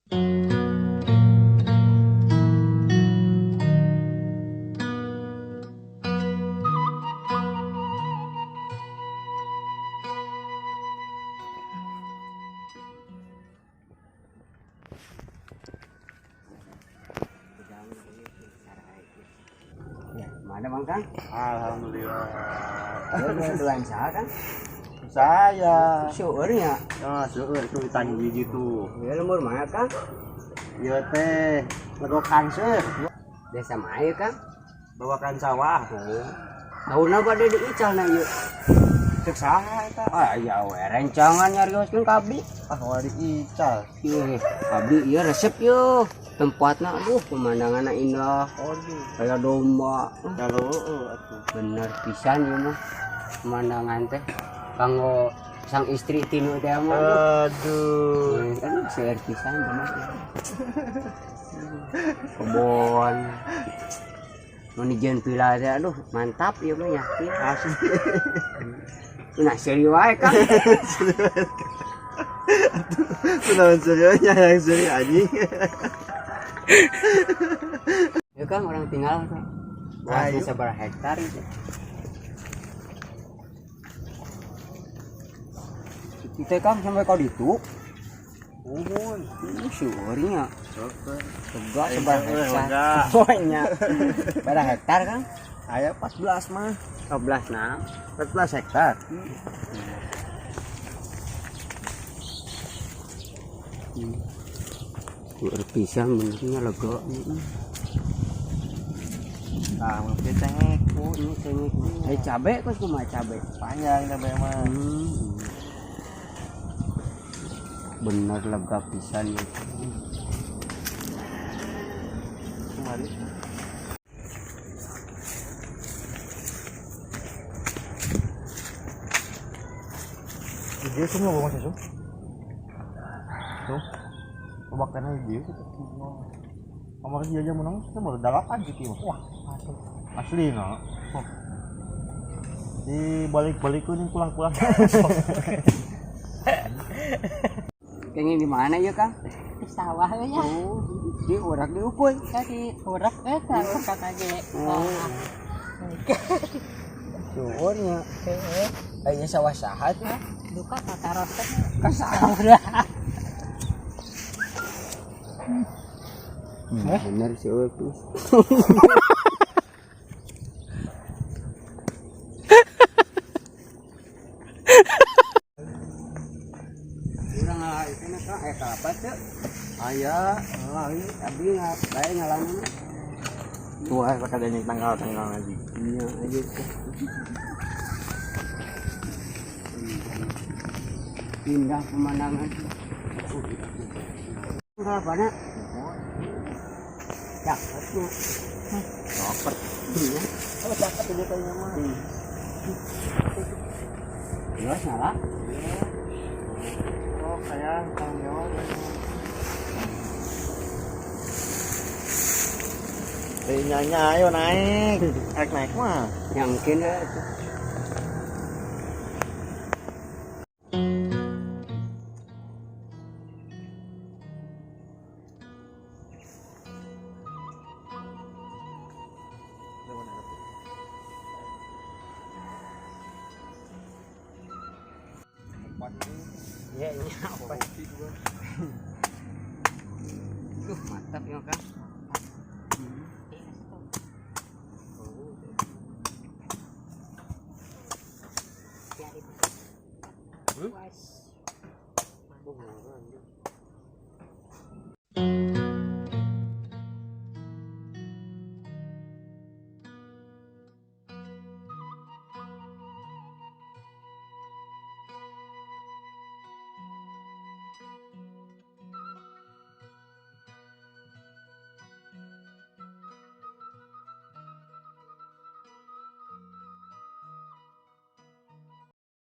Mana Bang Kang? Alhamdulillah. Doan saya kan? Saya. Syukurnya. Oh, syukur itu ditanya biji tuh. Ya lemur mana Kang? Iya teh, legokan seueur. Desa mana Kang? Bawakan sawah. Tahun apa deh diical na ieu? Cek saha eta? Ah ya we rencangan nyarioskeun ka abdi. Ah, wah diical. Ieu abdi ieu resep yeuh. Tempatna aduh pemandanganna indah. Aduh, Kayak domba. kalau atuh. Bener pisan ieu mah. Pemandangan teh kanggo sang istri tinu teh mah. Aduh. Kan seueur pisan bener. Kebon. Manajeun villa teh aduh mantap ieu mah yakin. Asli. Nah seri wae Kang. Sudah seriusnya yang seri anjing. Ya Kang orang tinggal tuh. Luasnya seberapa hektar itu? Kita Kang sampai kau ditu. Syukurnya. Tegak seberapa hektar? Pokoknya. Berapa hektar Kang? Aya 14 mah. 14 nah. 14 hektar. Pisang benernya lega. Nah, mungkin cengek. Oh, ini cengek. Cabe kok cuma cabe. Panjang cabe mah. Bener lega pisan ya. Kemarin. Dia semua bawa susu. Tuh. Pembakaran dia itu. Kemarin dia aja menang, kita baru dalapan gitu. Wah, asli no. Di balik-balik ini pulang-pulang. Kayaknya di mana ya Kang? Di sawah ya. Oh, di urak di upoy. Tadi urak eta kata ge. Syukurnya. Kayaknya sawah sahat ya. Duka kata rotek. Kasar. Bener sih itu. Urang ngalaikeun Kang apa teh? Aya, Abdi bae ngalamun. tuh ada yang tanggal lagi. Iya aja. Indah pemandangan. Berapa nak? Cakepnya. Copet. Iya. Oh, cakep dia kayaknya mah. Jelas nyala. Oh, kayak tanggung jawab. Nyanyi ayo naik. Naik mah. Nyangkin ya. Iya, apa?